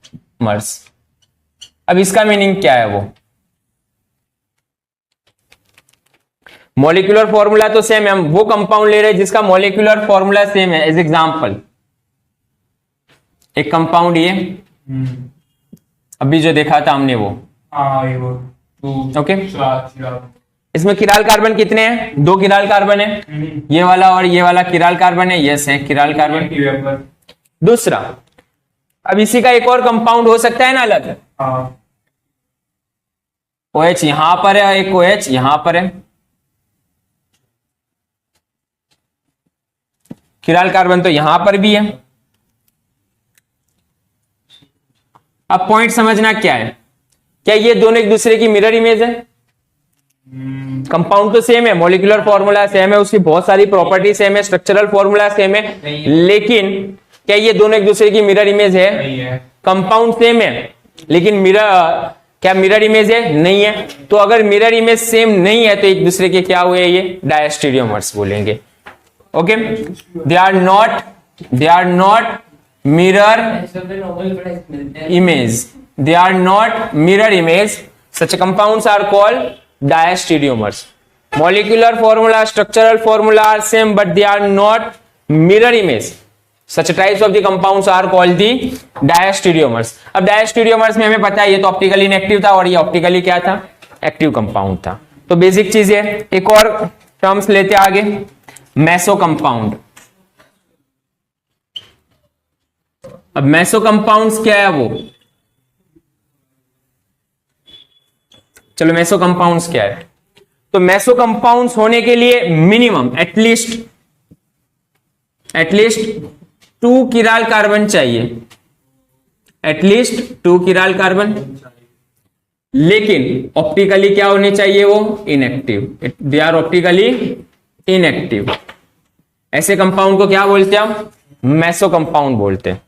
अब इसका मीनिंग क्या है, वो मॉलिक्यूलर फॉर्मूला तो सेम है, हम वो कंपाउंड ले रहे हैं जिसका मॉलिक्यूलर फॉर्मूला सेम है। एज एग्जांपल एक कंपाउंड ये अभी जो देखा था हमने वो, ओके। इसमें किराल कार्बन कितने हैं, 2 किराल कार्बन है, ये वाला और ये वाला किराल कार्बन है, यस है किराल कार्बन। दूसरा, अब इसी का एक और कंपाउंड हो सकता है ना अलग, OH यहां पर है, एक OH यहां पर है, किराल कार्बन तो यहां पर भी है। अब पॉइंट समझना क्या है, क्या ये दोनों एक दूसरे की मिरर इमेज है? कंपाउंड तो सेम है, मॉलिक्यूलर फॉर्मूला सेम है, उसकी बहुत सारी प्रॉपर्टी सेम है, स्ट्रक्चरल फॉर्मूला सेम है, लेकिन क्या ये दोनों एक दूसरे की मिरर इमेज है? कंपाउंड सेम है लेकिन क्या मिरर इमेज है? नहीं है। तो अगर मिरर इमेज सेम नहीं है तो एक दूसरे के क्या हुए, ये डायस्टीरियोमर्स बोलेंगे, okay. They are not mirror image, they are not mirror image, such compounds are called diastereomers. Molecular formula, structural formula are same but they are not mirror image. Such types of the compounds are called the diastereomers. अब diastereomers में हमें पता है ये तो optically inactive था और ये ऑप्टिकली क्या था, एक्टिव कंपाउंड था। तो बेसिक चीज है। एक और टर्म्स लेते आगे, मेसो कंपाउंड। अब मेसो कंपाउंड्स क्या है वो, चलो मेसो कंपाउंड्स क्या है। तो मेसो कंपाउंड्स होने के लिए मिनिमम एटलीस्ट 2 किराल कार्बन चाहिए, एटलीस्ट 2 किराल कार्बन, लेकिन ऑप्टिकली क्या होने चाहिए, वो inactive, they are optically inactive. ऐसे कंपाउंड को क्या बोलते हैं हम, मेसो कंपाउंड बोलते हैं।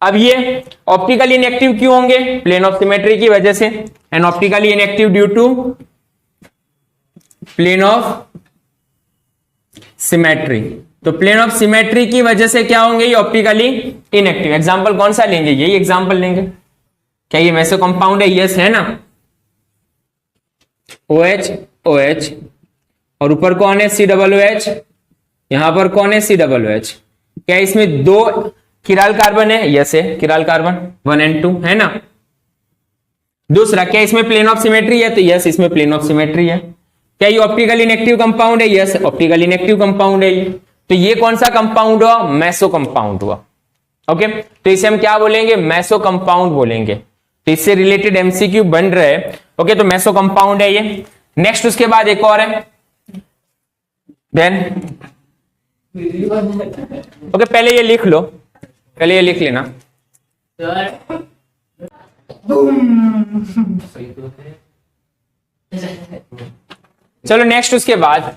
अब ये ऑप्टिकली इनएक्टिव क्यों होंगे, प्लेन ऑफ सिमेट्री की वजह से, and optically inactive due to plane of symmetry. तो प्लेन ऑफ सिमेट्री की वजह से क्या होंगे ये ऑप्टिकली इनएक्टिव। एग्जांपल कौन सा लेंगे, यही एग्जांपल लेंगे। क्या ये मेसो कंपाउंड है, यस है ना, OH OH और ऊपर कौन है COOH, यहां पर कौन है COOH। क्या इसमें दो किराल कार्बन है, यस है किराल कार्बन 1 and 2 है ना। दूसरा क्या इसमें प्लेन ऑफ सिमेट्री है, तो यस इसमें प्लेन ऑफ सिमेट्री है। क्या ये ऑप्टिकल इनएक्टिव कंपाउंड है, यस ऑप्टिकल इनएक्टिव कंपाउंड है ये। तो ये कौन सा कंपाउंड हुआ, मेसो कंपाउंड हुआ। ओके, तो इसे हम क्या बोलेंगे, मेसो कंपाउंड बोलेंगे। तो इससे रिलेटेड एमसीक्यू बन रहे हैं। ओके, तो मेसो कंपाउंड है ये। नेक्स्ट उसके बाद एक और है देन। ओके, पहले ये लिख लो, पहले ये लिख लेना। चलो नेक्स्ट उसके बाद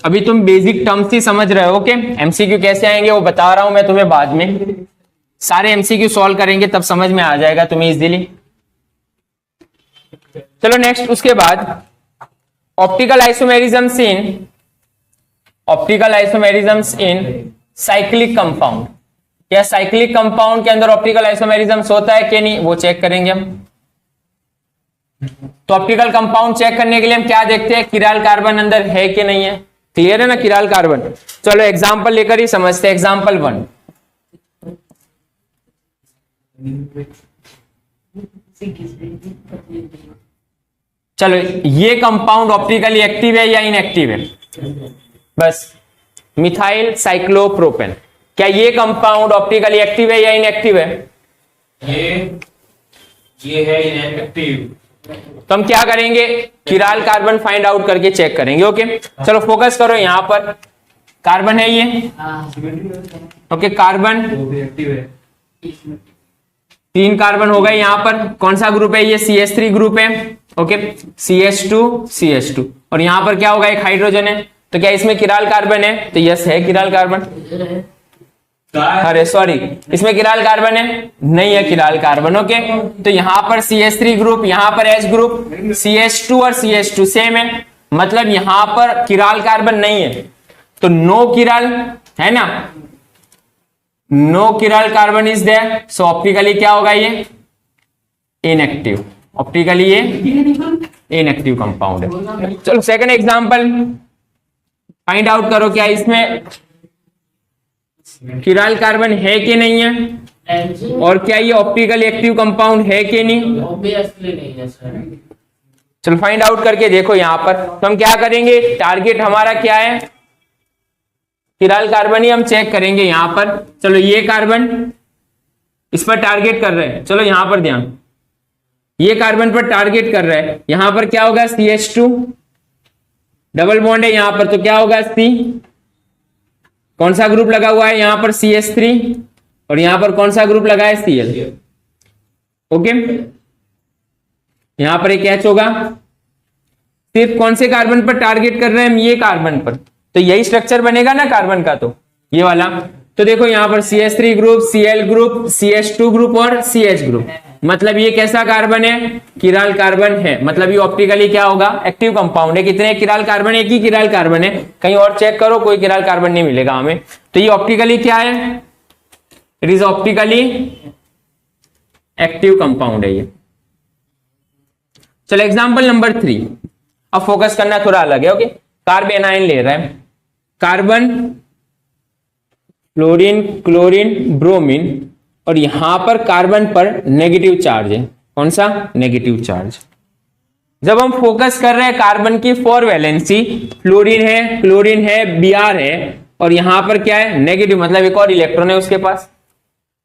अभी तुम बेसिक टर्म्स ही समझ रहे हो। ओके, एमसीक्यू कैसे आएंगे वो बता रहा हूं मैं तुम्हें बाद में। सारे एमसीक्यू सॉल्व करेंगे तब समझ में आ जाएगा तुम्हें इजीली। चलो नेक्स्ट उसके बाद ऑप्टिकल आइसोमेरिज्म्स इन साइक्लिक कंपाउंड। क्या साइक्लिक कंपाउंड के अंदर ऑप्टिकल आइसोमेरिज्म्स होता है कि नहीं, वो चेक करेंगे हम। तो ऑप्टिकल कंपाउंड चेक करने के लिए हम क्या देखते हैं, किराल कार्बन अंदर है कि नहीं है। क्लियर है ना, किराल कार्बन। चलो एग्जांपल लेकर ही समझते हैं। एग्जांपल 1, चलो ये कंपाउंड ऑप्टिकली एक्टिव है या इनएक्टिव है, बस मिथाइल साइक्लोप्रोपेन। क्या ये कंपाउंड ऑप्टिकली एक्टिव है या इनएक्टिव है, ये है इनएक्टिव। तो हम क्या करेंगे, किराल कार्बन फाइंड आउट करके चेक करेंगे। ओके, चलो फोकस करो, यहां पर कार्बन है ये। ओके, कार्बन एक्टिव है, 3 कार्बन हो गए। यहां पर कौन सा ग्रुप है, ये CH3 ग्रुप है। ओके, CH2 और यहां पर क्या होगा, एक हाइड्रोजन है। तो क्या इसमें किराल कार्बन है, तो यस है किराल कार्बन। अरे सॉरी, इसमें किराल कार्बन है, नहीं है किराल कार्बन। ओके, तो यहां पर CH3 ग्रुप, यहां पर H ग्रुप, CH2 और CH2 सेम है, मतलब यहां पर किराल कार्बन नहीं है। तो नो किराल है ना, no chiral carbon is there. So optically क्या होगा, ये इनएक्टिव। ऑप्टिकली ये इनएक्टिव कंपाउंड है। चलो सेकंड एग्जांपल फाइंड आउट करो, क्या इसमें किराल कार्बन है कि नहीं है, और क्या ये ऑप्टिकल एक्टिव कंपाउंड है कि नहीं। ऑब्वियसली नहीं है सर। चलो फाइंड आउट करके देखो यहां पर। तो हम क्या करेंगे, टारगेट हमारा क्या है, किराल कार्बन ही हम चेक करेंगे यहां पर। चलो ये कार्बन इस पर टारगेट कर रहे हैं, चलो यहां पर ध्यान, ये कार्बन पर टारगेट कर रहा है। यहां पर क्या होगा, CH2 डबल बॉन्ड है यहां पर, तो क्या होगा C। कौन सा ग्रुप लगा हुआ है यहां पर, CH3 और यहां पर कौन सा ग्रुप लगा है, Cl। ओके, यहां पर एक H होगा। सिर्फ कौन से कार्बन पर टारगेट कर रहे हैं हम, ये कार्बन पर। तो यही स्ट्रक्चर बनेगा ना कार्बन का, तो ये वाला। तो देखो यहां पर CH3 group, Cl group, CH2 group और CH ग्रुप, मतलब ये कैसा कार्बन है, किराल कार्बन है। मतलब ये ऑप्टिकली क्या होगा, एक्टिव कंपाउंड है। कितने किराल कार्बन है, एक ही किराल कार्बन है। कहीं और चेक करो, कोई किराल कार्बन नहीं मिलेगा हमें। तो ये ऑप्टिकली क्या है, it is optically active compound है ये। चलो एग्जांपल नंबर 3, अब फोकस करना थोड़ा अलग है। ओके, कार्बन आयन ले रहा है, कार्बन, फ्लोरीन, क्लोरीन, ब्रोमीन, और यहां पर कार्बन पर नेगेटिव चार्ज है। कौन सा, नेगेटिव चार्ज। जब हम फोकस कर रहे हैं कार्बन की 4 वैलेंसी, फ्लोरीन है, क्लोरीन है, Br है, और यहां पर क्या है, नेगेटिव, मतलब एक और इलेक्ट्रॉन है उसके पास।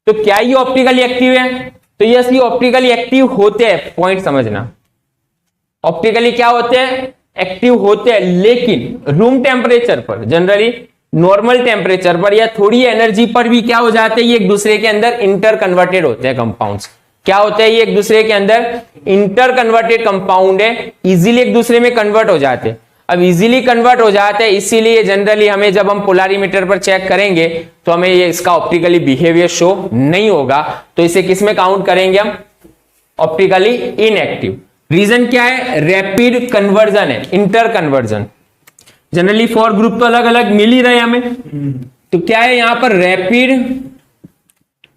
तो क्या ये ऑप्टिकली एक्टिव है, तो यस ये ऑप्टिकली एक्टिव होते हैं। पॉइंट समझना, ऑप्टिकली क्या होते हैं, एक्टिव होते हैं, लेकिन रूम टेम्परेचर पर, जनरली नॉर्मल टेम्परेचर पर या थोड़ी एनर्जी पर भी क्या हो जाते हैं, ये एक दूसरे के अंदर इंटर कन्वर्टेड होते हैं कंपाउंड्स। क्या होते हैं, ये एक दूसरे के अंदर इंटर कन्वर्टेड कंपाउंड है, इजीली एक दूसरे में कन्वर्ट हो जाते हैं। अब इजीली कन्वर्ट हो जाते हैं, इसीलिए जनरली हमें जब हम पोलारीमीटर पर चेक करेंगे तो हमें ये इसका ऑप्टिकली बिहेवियर शो नहीं होगा। तो इसे किस में काउंट करेंगे हम, ऑप्टिकली इनएक्टिव। रीजन क्या है? रैपिड कन्वर्जन है, इंटर कन्वर्जन। जनरली 4 ग्रुप तो अलग अलग मिल ही रहे हमें, तो क्या है यहां पर? रैपिड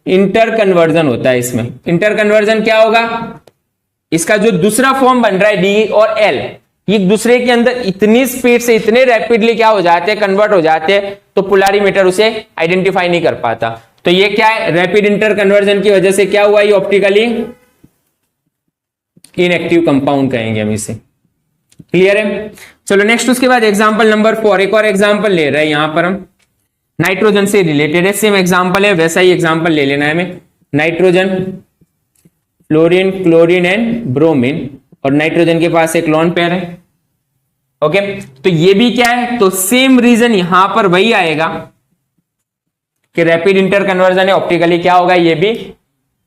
इंटर कन्वर्जन होता है। इसमें इंटर कन्वर्जन क्या होगा? इसका जो दूसरा फॉर्म बन रहा है डी और एल, एक दूसरे के अंदर इतनी स्पीड से इतने रैपिडली क्या हो जाते हैं? कन्वर्ट हो जाते हैं, तो पोलैरिमीटर उसे आइडेंटिफाई नहीं कर पाता। तो ये क्या है? रैपिड इंटर कन्वर्जन की वजह से क्या हुआ? ये ऑप्टिकली इनएक्टिव कंपाउंड कहेंगे हम इसे। क्लियर है? चलो नेक्स्ट, उसके बाद एग्जांपल नंबर 4, एक और एग्जांपल ले रहे हैं यहां पर हम, नाइट्रोजन से रिलेटेड है, सेम एग्जांपल है, वैसा ही एग्जांपल ले लेना है हमें। Nitrogen, fluorine, chlorine and bromine, और नाइट्रोजन के पास एक लोन पेयर है। ओके, तो ये भी क्या है? तो सेम रीजन यहां पर वही आएगा कि रैपिड इंटर कन्वर्जन है, ऑप्टिकली क्या होगा? ये भी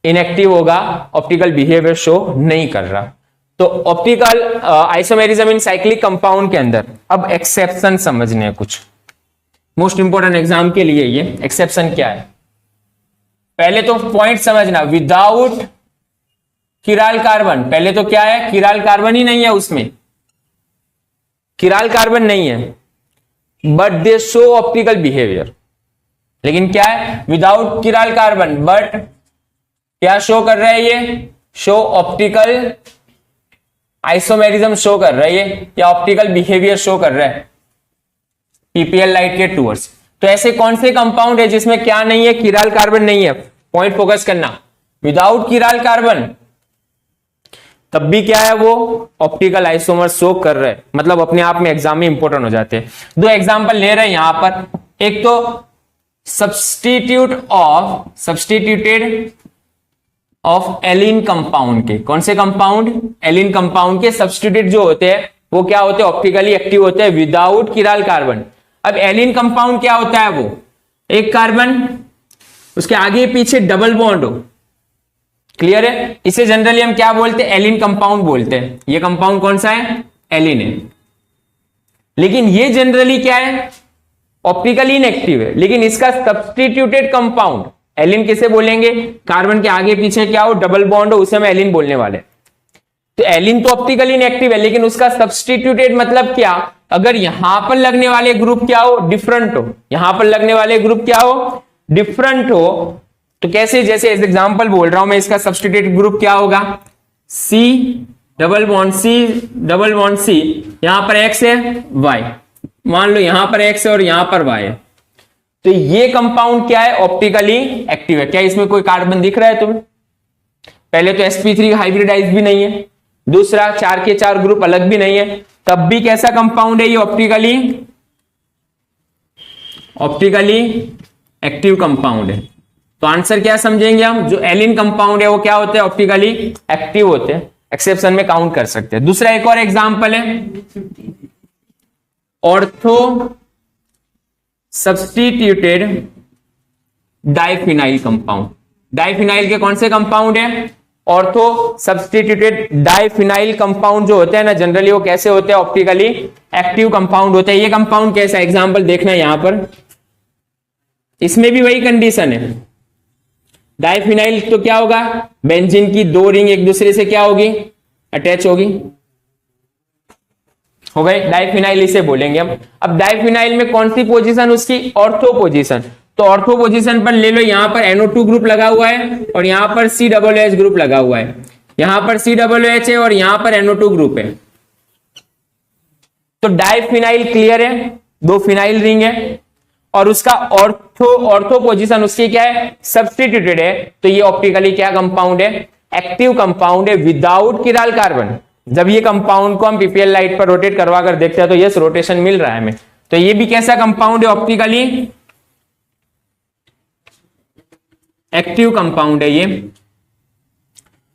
इनएक्टिव होगा, ऑप्टिकल बिहेवियर शो नहीं कर रहा। तो optical isomerism in cyclic compound के अंदर अब एक्सेप्शन समझने हैं कुछ, मोस्ट इंपोर्टेंट एग्जाम के लिए ये एक्सेप्शन क्या है। पहले तो पॉइंट समझना, विदाउट किराल कार्बन, पहले तो क्या है? किराल कार्बन ही नहीं है उसमें, किराल कार्बन नहीं है, but they show optical behaviour. लेकिन क्या है? विदाउट किराल कार्बन, बट क्या शो कर रहा है? ये शो ऑप्टिकल आइसोमेरिज्म शो कर रहा है ये, या ऑप्टिकल बिहेवियर शो कर रहा है पीपीएल लाइट के टूवर्ड्स। तो ऐसे कौन से कंपाउंड है जिसमें क्या नहीं है? किराल कार्बन नहीं है। पॉइंट फोकस करना, विदाउट किराल कार्बन तब भी क्या है? वो ऑप्टिकल आइसोमर शो कर रहे हैं, मतलब अपने आप में एग्जाम में इंपॉर्टेंट हो जाते हैं। 2 एग्जांपल ले रहे हैं यहां पर, एक तो सब्स्टिट्यूटेड ऑफ एलिन कंपाउंड के, कौन से कंपाउंड? एलिन कंपाउंड के सब्स्टिट्यूट जो होते हैं वो क्या होते हैं? ऑप्टिकली एक्टिव होते हैं विदाउट किराल कार्बन। अब एलिन कंपाउंड क्या होता है? वो एक कार्बन, उसके आगे पीछे डबल बॉन्ड हो। क्लियर है? इसे जनरली हम क्या बोलते हैं? एलिन कंपाउंड बोलते हैं। ये कंपाउंड कौन सा है? एलिन है। लेकिन ये जनरली क्या है? ऑप्टिकली इनएक्टिव है। लेकिन इसका सब्स्टिट्यूटेड कंपाउंड एलिन किसे बोलेंगे? कार्बन के आगे पीछे क्या हो? डबल बॉन्ड हो, उसे हम एलिन बोलने वाले। तो एलिन तो ऑप्टिकली इनएक्टिव है, लेकिन उसका सब्स्टिट्यूटेड मतलब क्या? अगर यहां पर लगने वाले ग्रुप क्या हो? डिफरेंट हो। यहां पर लगने वाले ग्रुप क्या हो? डिफरेंट हो। तो कैसे? जैसे इस एग्जांपल बोल रहा हूं मैं, इसका सब्स्टिट्यूटेड ग्रुप क्या होगा? C double bond C double bond C, यहां पर X है, Y, मान लो यहां पर X है और यहां पर Y है। तो ये कंपाउंड क्या है? ऑप्टिकली एक्टिव है। क्या इसमें कोई कार्बन दिख रहा है तुम्हें? पहले तो sp3 हाइब्रिडाइज भी नहीं है, दूसरा 4 के 4 ग्रुप अलग भी नहीं है, तब भी कैसा कंपाउंड है ये? ऑप्टिकली एक्टिव कंपाउंड है। तो आंसर क्या समझेंगे हम? जो एलिन कंपाउंड है वो क्या होते हैं? ऑप्टिकली एक्टिव होते हैं, एक्सेप्शन में काउंट कर सकते हैं। दूसरा एक और एग्जांपल है, ortho substituted diphenyl compound. Diphenyl के कौन से कंपाउंड है? ऑर्थो सब्स्टिट्यूटेड डाइफिनाइल कंपाउंड जो होते हैं ना, जनरली वो कैसे होते हैं? ऑप्टिकली एक्टिव कंपाउंड होते हैं। ये कंपाउंड कैसा? एग्जांपल देखना यहां पर, इसमें भी वही कंडीशन है। डाइफिनाइल तो क्या होगा? बेंजीन की 2 रिंग एक दूसरे से क्या होगी? अटैच होगी, हो गए डाइफिनाइल, इसे बोलेंगे हम। अब डाइफिनाइल में कौन सी पोजीशन उसकी? Ortho position. तो ऑर्थो पोजीशन पर ले लो, यहां पर NO2 ग्रुप लगा हुआ है और यहां पर COOH ग्रुप लगा हुआ है, यहां पर COOH है और यहां पर NO2 ग्रुप है। तो डाइफिनाइल क्लियर है, 2 फिनाइल रिंग है और उसका ऑर्थो पोजीशन उसकी क्या है? सब्स्टिट्यूटेड है। तो ये ऑप्टिकली क्या कंपाउंड है? एक्टिव कंपाउंड है विदाउट किराल कार्बन। जब ये कंपाउंड को हम पीपीएल लाइट पर रोटेट करवा कर देखते हैं तो यस रोटेशन मिल रहा है हमें। तो ये भी कैसा कंपाउंड है? ऑप्टिकली एक्टिव कंपाउंड है ये।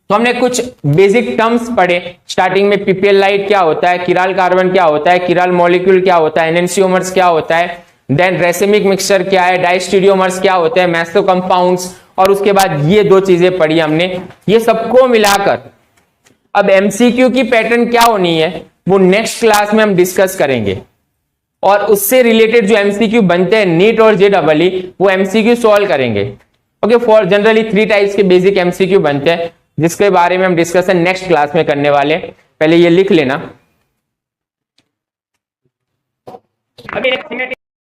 तो हमने कुछ बेसिक टर्म्स पढ़े स्टार्टिंग में, पीपीएल लाइट क्या होता है, किराल कार्बन क्या होता है, किराल मॉलिक्यूल क्या होता है, एनेंशियोमर्स क्या होता है, देन रेसिमिक मिक्सचर क्या है, डाइस्टीरियोमर्स क्या होते हैं, मेसो कंपाउंड्स, और उसके बाद ये 2 चीजें पढ़ी हमने। ये सबको मिलाकर अब एमसीक्यू की पैटर्न क्या होनी है वो नेक्स्ट क्लास में हम डिस्कस करेंगे, और उससे रिलेटेड जो एमसीक्यू बनते हैं नीट और जेईई वो एमसीक्यू सॉल्व करेंगे। ओके, फॉर जनरली 3 टाइप्स के बेसिक एमसीक्यू बनते हैं। जिसके बारे में हम डिस्कशन नेक्स्ट क्लास में करने वाले हैं। पहले ये लिख लेना। अभी